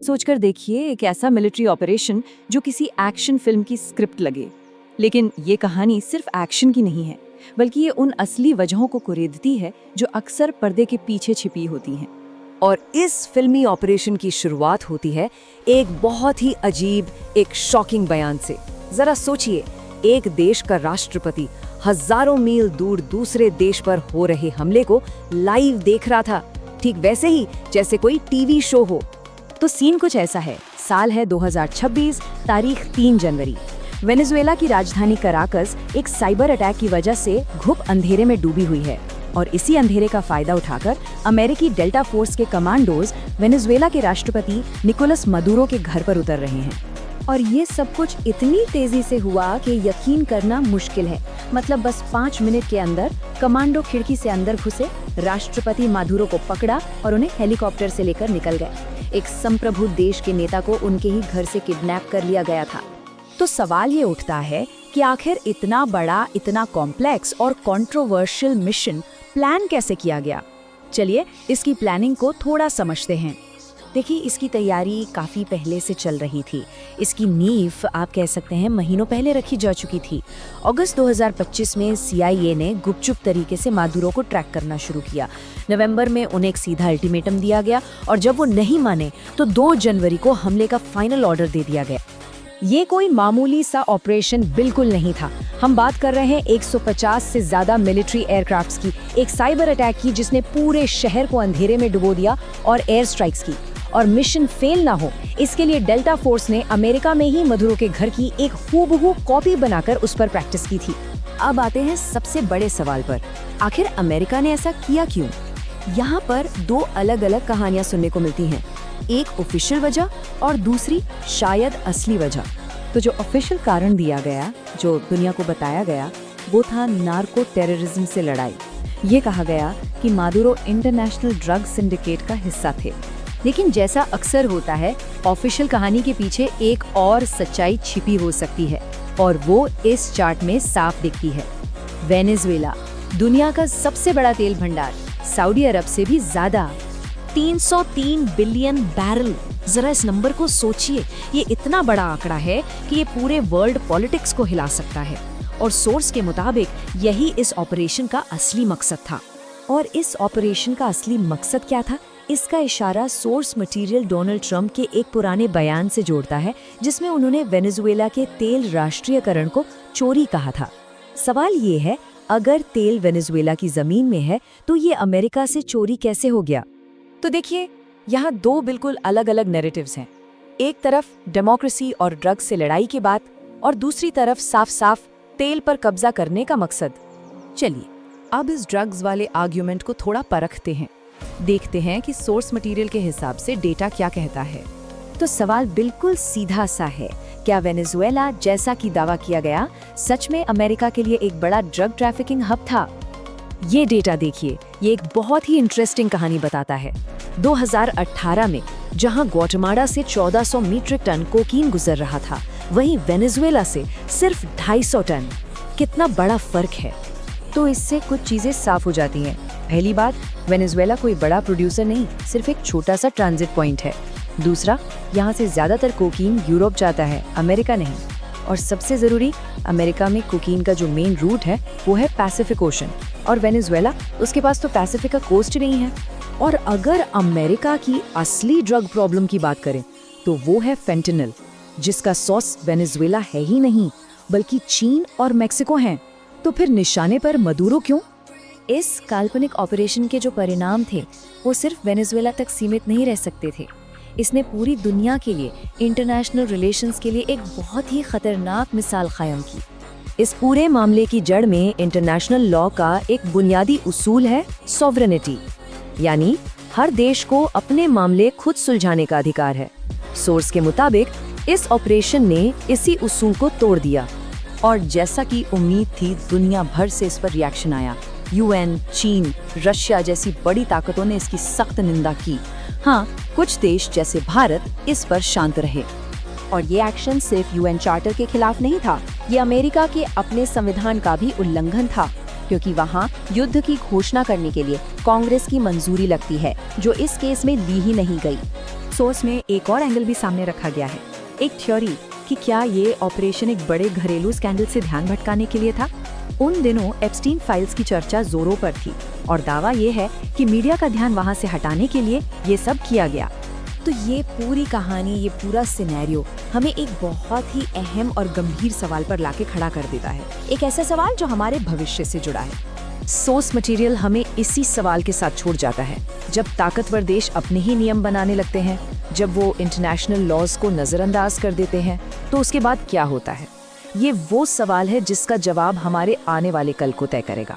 सोचकर देखिए, एक ऐसा मिलिट्री ऑपरेशन जो किसी एक्शन फिल्म की स्क्रिप्ट लगे। लेकिन ये कहानी सिर्फ एक्शन की नहीं है, बल्कि ये उन असली वजहों को कुरेदती है जो अक्सर पर्दे के पीछे छिपी होती हैं। और इस फिल्मी ऑपरेशन की शुरुआत होती है एक बहुत ही अजीब, एक शॉकिंग बयान से। जरा सोचिए, एक देश का राष्ट्रपति हजारों मील दूर दूसरे देश पर हो रहे हमले को लाइव देख रहा था, ठीक वैसे ही जैसे कोई टीवी शो हो। तो सीन कुछ ऐसा है। साल है 2026, तारीख 3 जनवरी। वेनेजुएला की राजधानी कराकस एक साइबर अटैक की वजह से घुप अंधेरे में डूबी हुई है, और इसी अंधेरे का फायदा उठाकर अमेरिकी डेल्टा फोर्स के कमांडोज वेनेजुएला के राष्ट्रपति निकोलस मदुरो के घर पर उतर रहे हैं। और ये सब कुछ इतनी तेजी से हुआ कि यकीन करना मुश्किल है। मतलब बस 5 मिनट के अंदर कमांडो खिड़की से अंदर घुसे, राष्ट्रपति मदुरो को पकड़ा और उन्हें हेलीकॉप्टर से लेकर निकल गए। एक संप्रभु देश के नेता को उनके ही घर से किडनैप कर लिया गया था। तो सवाल ये उठता है कि आखिर इतना बड़ा, इतना कॉम्प्लेक्स और कंट्रोवर्शियल मिशन प्लान कैसे किया गया। चलिए इसकी प्लानिंग को थोड़ा समझते हैं। देखिए, इसकी तैयारी काफ़ी पहले से चल रही थी। इसकी नींव आप कह सकते हैं महीनों पहले रखी जा चुकी थी। अगस्त 2025 में CIA ने गुपचुप तरीके से मदुरो को ट्रैक करना शुरू किया। नवंबर में उन्हें एक सीधा अल्टीमेटम दिया गया, और जब वो नहीं माने तो 2 जनवरी को हमले का फाइनल ऑर्डर दे दिया गया। ये कोई मामूली सा ऑपरेशन बिल्कुल नहीं था। हम बात कर रहे हैं 150 से ज्यादा मिलिट्री एयरक्राफ्ट्स की, एक साइबर अटैक की जिसने पूरे शहर को अंधेरे में डुबो दिया, और एयर स्ट्राइक्स की। और मिशन फेल ना हो, इसके लिए डेल्टा फोर्स ने अमेरिका में ही मदुरो के घर की एक हूबहू कॉपी बनाकर उस पर प्रैक्टिस की थी। अब आते हैं सबसे बड़े सवाल पर, आखिर अमेरिका ने ऐसा किया क्यों? यहाँ पर 2 अलग अलग कहानियां सुनने को मिलती हैं, एक ऑफिशियल वजह और दूसरी शायद असली वजह। तो जो ऑफिशियल कारण दिया गया, जो दुनिया को बताया गया, वो था नार्को टेररिज्म से लड़ाई। ये कहा गया कि मदुरो इंटरनेशनल ड्रग सिंडिकेट का हिस्सा थे। लेकिन जैसा अक्सर होता है, ऑफिशियल कहानी के पीछे एक और सच्चाई छिपी हो सकती है, और वो इस चार्ट में साफ दिखती है। वेनेजुएला, दुनिया का सबसे बड़ा तेल भंडार, सऊदी अरब से भी ज्यादा, 303 बिलियन बैरल। जरा इस नंबर को सोचिए, ये इतना बड़ा आंकड़ा है कि ये पूरे वर्ल्ड पॉलिटिक्स को हिला सकता है। और सोर्स के मुताबिक यही इस ऑपरेशन का असली मकसद था। और इस ऑपरेशन का असली मकसद क्या था? इसका इशारा सोर्स मटेरियल डोनाल्ड ट्रंप के एक पुराने बयान से जोड़ता है, जिसमें उन्होंने वेनेजुएला के तेल राष्ट्रीयकरण को चोरी कहा था। सवाल ये है, अगर तेल वेनेजुएला की जमीन में है तो ये अमेरिका से चोरी कैसे हो गया? तो देखिए, यहाँ 2 बिल्कुल अलग अलग नैरेटिव्स हैं। एक तरफ डेमोक्रेसी और ड्रग्स से लड़ाई की बात, और दूसरी तरफ साफ साफ तेल पर कब्जा करने का मकसद। चलिए अब इस ड्रग्स वाले आर्ग्यूमेंट को थोड़ा परखते हैं, देखते हैं कि सोर्स मटेरियल के हिसाब से डेटा क्या कहता है। तो सवाल बिल्कुल सीधा सा है, क्या वेनेजुएला, जैसा कि दावा किया गया, सच में अमेरिका के लिए एक बड़ा ड्रग ट्रैफिकिंग हब था? ये डेटा देखिए, ये एक बहुत ही इंटरेस्टिंग कहानी बताता है। 2018 में जहां ग्वाटेमाला से 1400 मीट्रिक टन कोकीन गुजर रहा था, वहीं वेनेजुएला से सिर्फ 250 टन। कितना बड़ा फर्क है। तो इससे कुछ चीजें साफ हो जाती हैं। पहली बात, वेनेजुएला कोई बड़ा प्रोड्यूसर नहीं, सिर्फ एक छोटा सा ट्रांजिट पॉइंट है। दूसरा, यहाँ से ज्यादातर कोकीन यूरोप जाता है, अमेरिका नहीं। और सबसे जरूरी, अमेरिका में कोकीन का जो मेन रूट है वो है पैसिफिक ओशन, और वेनेजुएला, उसके पास तो पैसिफिक का कोस्ट ही नहीं है। और अगर अमेरिका की असली ड्रग प्रॉब्लम की बात करें तो वो है फेंटेनिल, जिसका सोर्स वेनेजुएला है ही नहीं बल्कि चीन और मेक्सिको हैं। तो फिर निशाने पर मदुरो क्यों? इस काल्पनिक ऑपरेशन के जो परिणाम थे वो सिर्फ वेनेजुएला तक सीमित नहीं रह सकते थे। इसने पूरी दुनिया के लिए, इंटरनेशनल रिलेशंस के लिए एक बहुत ही खतरनाक मिसाल कायम की। इस पूरे मामले की जड़ में इंटरनेशनल लॉ का एक बुनियादी उसूल है, सॉवरेनिटी, यानी हर देश को अपने मामले खुद सुलझाने का अधिकार है। सोर्स के मुताबिक इस ऑपरेशन ने इसी उसूल को तोड़ दिया, और जैसा कि उम्मीद थी, दुनिया भर से इस पर रिएक्शन आया। UN, चीन, रशिया जैसी बड़ी ताकतों ने इसकी सख्त निंदा की। हाँ, कुछ देश जैसे भारत इस पर शांत रहे। और ये एक्शन सिर्फ UN चार्टर के खिलाफ नहीं था, ये अमेरिका के अपने संविधान का भी उल्लंघन था, क्योंकि वहाँ युद्ध की घोषणा करने के लिए कांग्रेस की मंजूरी लगती है, जो इस केस में ली ही नहीं गई। सोर्स में एक और एंगल भी सामने रखा गया है, एक थ्योरी कि क्या ये ऑपरेशन एक बड़े घरेलू स्कैंडल से ध्यान भटकाने के लिए था। उन दिनों एप्स्टीन फाइल्स की चर्चा जोरों पर थी और दावा ये है कि मीडिया का ध्यान वहां से हटाने के लिए ये सब किया गया। तो ये पूरी कहानी, ये पूरा सिनेरियो हमें एक बहुत ही अहम और गंभीर सवाल पर लाके खड़ा कर देता है, एक ऐसा सवाल जो हमारे भविष्य से जुड़ा है। सोर्स मटेरियल हमें इसी सवाल के साथ छोड़ जाता है। जब ताकतवर देश अपने ही नियम बनाने लगते हैं, जब वो इंटरनेशनल लॉज को नज़रअंदाज कर देते हैं, तो उसके बाद क्या होता है? ये वो सवाल है जिसका जवाब हमारे आने वाले कल को तय करेगा।